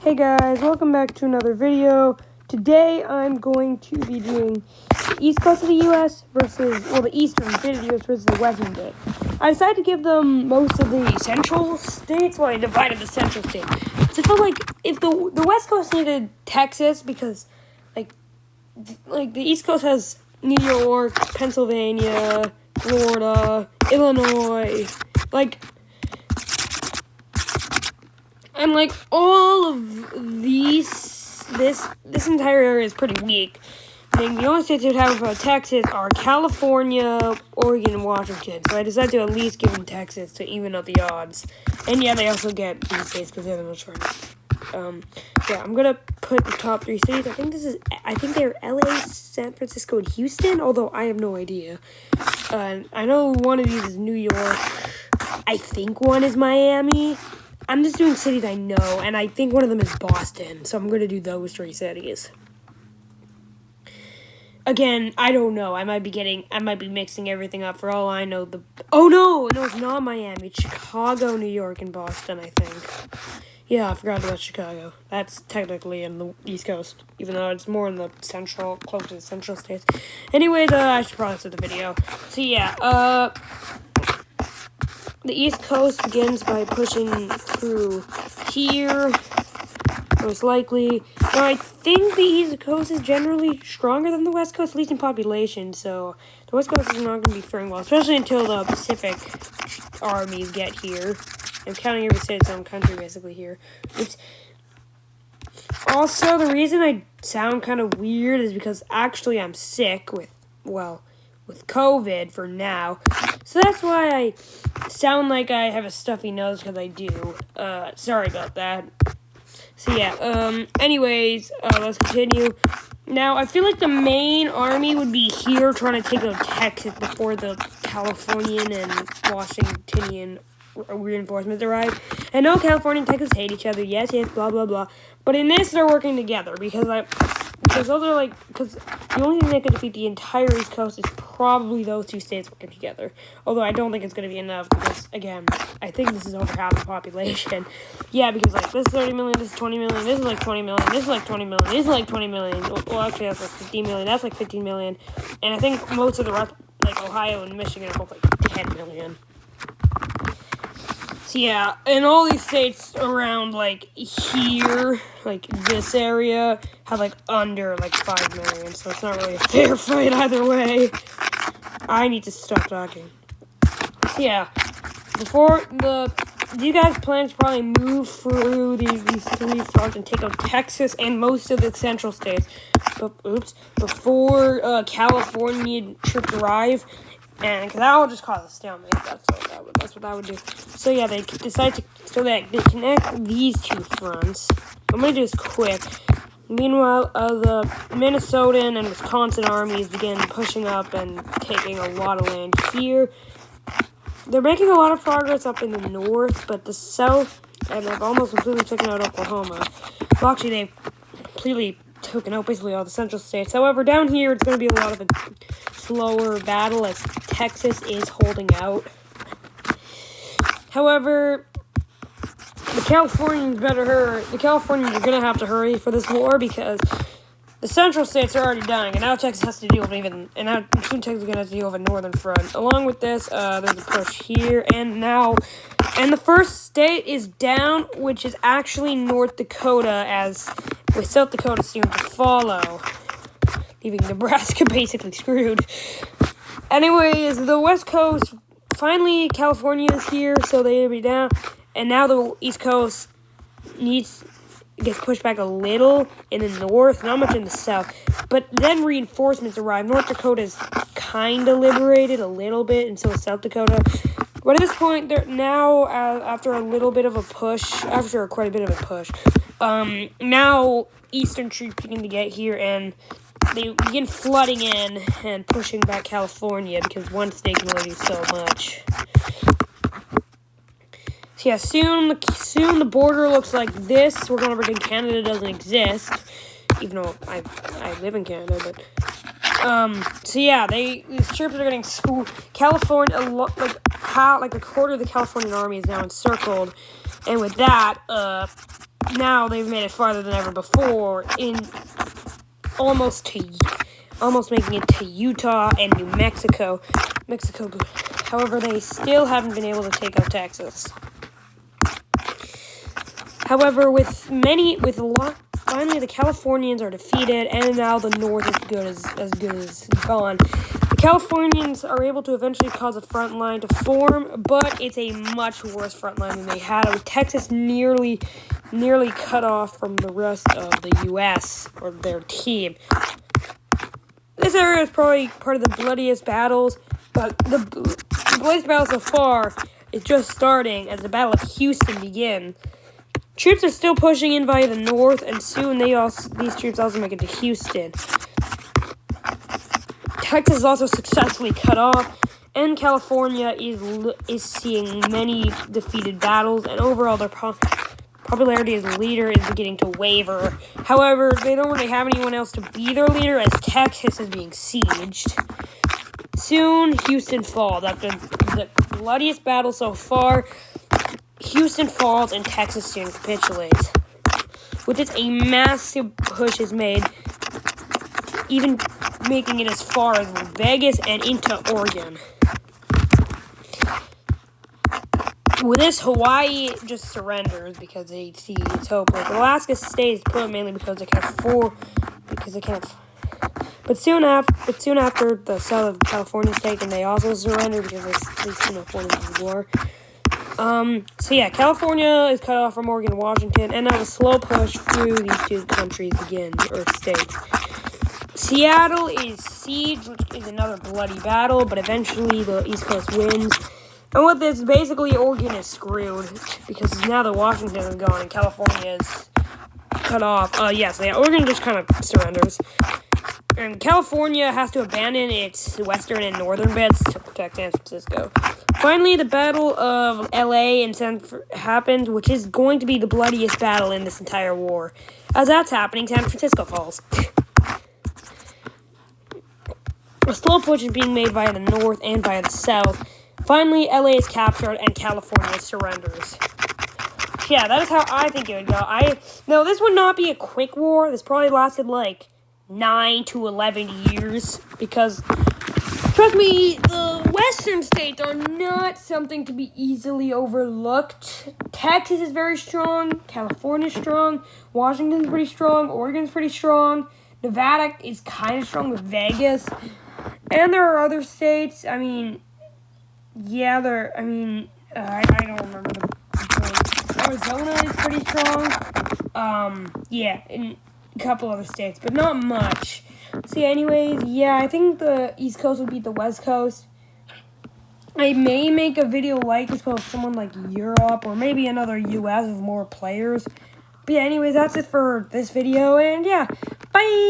Hey guys, welcome back to another video. Today I'm going to be doing the east coast of the U.S. versus, the eastern bit of the U.S. versus the western bit. I decided to give them most of the central states. Well, I divided the central states. So I felt like if the west coast needed Texas because, like the east coast has New York, Pennsylvania, Florida, Illinois, and all of this entire area is pretty weak. I think the only states that have Texas are California, Oregon, and Washington. So I decided to at least give them Texas to even out the odds. And yeah, they also get these states because they're the most friendly. I'm gonna put the top 3 cities. I think they're LA, San Francisco, and Houston. Although I have no idea. I know one of these is New York. I think one is Miami. I'm just doing cities I know, and I think one of them is Boston, so I'm going to do those 3 cities. Again, I don't know. I might be mixing everything up. For all I know, no, it's not Miami. It's Chicago, New York, and Boston, I think. Yeah, I forgot about Chicago. That's technically in the East Coast, even though it's more in the central, close to the central states. Anyways, I should probably start the video. So yeah, the East Coast begins by pushing through here, most likely. Now, I think the East Coast is generally stronger than the West Coast, at least in population, so the West Coast is not going to be faring well, especially until the Pacific armies get here. I'm counting every state its own country, basically, here. Also, the reason I sound kind of weird is because actually I'm sick with COVID for now. So that's why I sound like I have a stuffy nose, because I do. Sorry about that. So yeah, anyways, let's continue. Now, I feel like the main army would be here trying to take out Texas before the Californian and Washingtonian reinforcements arrive. I know California and Texas hate each other. Yes, blah, blah, blah. But in this, they're working together because the only thing that could defeat the entire East Coast is probably those 2 states working together. Although I don't think it's going to be enough because, again, I think this is over half the population. Yeah, because, this is 30 million, this is 20 million, this is 20 million, this is 20 million, this is 20 million. Well, actually, that's 15 million, that's 15 million. And I think most of the rest, Ohio and Michigan are both 10 million. So yeah, and all these states around, here, this area, have, under, 5 million, so it's not really a fair fight either way. I need to stop talking. So yeah, you guys plan to probably move through these 3 fronts and take out Texas and most of the central states, before California troops arrive. And because that will just cause a stalemate. That's what that would do. So yeah, they decide they connect these 2 fronts. I'm gonna do this quick. Meanwhile, the Minnesotan and Wisconsin armies begin pushing up and taking a lot of land here. They're making a lot of progress up in the north, but the south, and they've almost completely taken out Oklahoma. Well, actually, they've completely taken out basically all the central states. However, down here, it's going to be a lot of a slower battle as Texas is holding out. However, the Californians are going to have to hurry for this war because the central states are already dying, and now Texas has to deal with Texas is going to have to deal with a northern front. Along with this, there's a push here, and the first state is down, which is actually North Dakota, with South Dakota soon to follow, leaving Nebraska basically screwed. Anyways, the West Coast, finally California is here, so they'll be down, and now the East Coast gets pushed back a little in the north, not much in the south, but then reinforcements arrive. North Dakota is kind of liberated a little bit, and so is South Dakota. But at this point, they're now, after quite a bit of a push, now Eastern troops begin to get here, and they begin flooding in and pushing back California because one state can only do so much. So yeah, soon the border looks like this. We're gonna pretend Canada doesn't exist, even though I live in Canada. But so yeah, these troops are getting schooled. California, a quarter of the Californian army is now encircled, and with that, now they've made it farther than ever before, in almost making it to Utah and New Mexico. However, they still haven't been able to take out Texas. However, finally the Californians are defeated, and now the North is as good as gone. The Californians are able to eventually cause a front line to form, but it's a much worse front line than they had, with Texas nearly cut off from the rest of the U.S. or their team. This area is probably part of the bloodiest battles, but the bloodiest battle so far is just starting as the Battle of Houston begins. Troops are still pushing in via the north, and soon these troops also make it to Houston. Texas is also successfully cut off, and California is seeing many defeated battles, and overall their popularity as a leader is beginning to waver. However, they don't really have anyone else to be their leader, as Texas is being sieged. Soon, Houston falls. After the bloodiest battle so far, Houston falls and Texas soon capitulates. With this, a massive push is made, even making it as far as Vegas and into Oregon. With this, Hawaii just surrenders because they see it's hopeless. Alaska stays put mainly because they can't afford. But soon after the south of California is taken, they also surrender because they can afford the war. So yeah, California is cut off from Oregon and Washington, and now the slow push through these two countries begins, or states. Seattle is sieged, which is another bloody battle, but eventually the East Coast wins. And with this, basically Oregon is screwed, because now that Washington is gone and California is cut off. Oregon just kind of surrenders. And California has to abandon its western and northern beds to protect San Francisco. Finally, the Battle of LA and happens, which is going to be the bloodiest battle in this entire war. As that's happening, San Francisco falls. A slow push is being made via the north and via the south. Finally, LA is captured and California surrenders. Yeah, that is how I think it would go. No, this would not be a quick war. This probably lasted like 9 to 11 years, because trust me, the western states are not something to be easily overlooked. Texas is very strong, California's strong, Washington's pretty strong, Oregon's pretty strong, Nevada is kind of strong with Vegas, and there are other states. I don't remember the Arizona is pretty strong. And a couple other states, but not much. So I think the East Coast will beat the West Coast. I may make a video like this with someone like Europe, or maybe another US with more players. But that's it for this video, and bye!